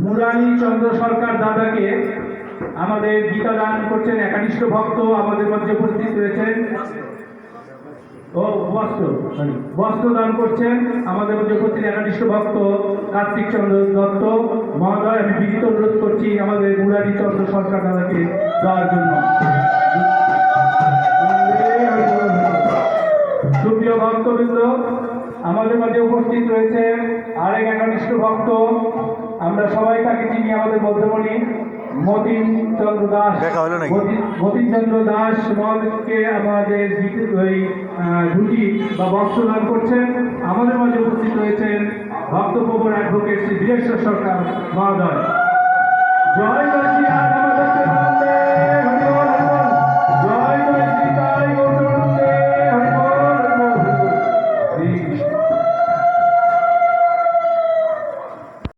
মুরারি চন্দ্র সরকার দাদাকে আমাদের গীতা দান করছেন একানিষ্ঠ ভক্ত আমাদের মধ্যে উপস্থিত রয়েছেন। ও বস্ত্র দান করছেন আমাদের মধ্যে উপস্থিত একানিষ্ঠ ভক্ত কার্তিক চন্দ্র দত্ত মহোদয়। আমি বিনীত অনুরোধ করছি আমাদের মুরারি চন্দ্র সরকার দাদাকে দেওয়ার জন্য। সুপ্রিয় ভক্তবৃন্দ, আমাদের মাঝে উপস্থিত রয়েছে আরেক একানিষ্ঠ ভক্ত, আমরা সবাই তাকে চিনি, আমাদের মধ্যমণি মতিন চন্দ্র দাস। মতিন চন্দ্র দাস মহোদয়কে আমাদের ধুতি বা বস্ত্র দান করছেন। আমাদের মাঝে উপস্থিত রয়েছেন ভক্তপ্রবর অ্যাডভোকেট শ্রী বীরেশ্বর সরকার মহোদয়। জয় শ্রী রাম।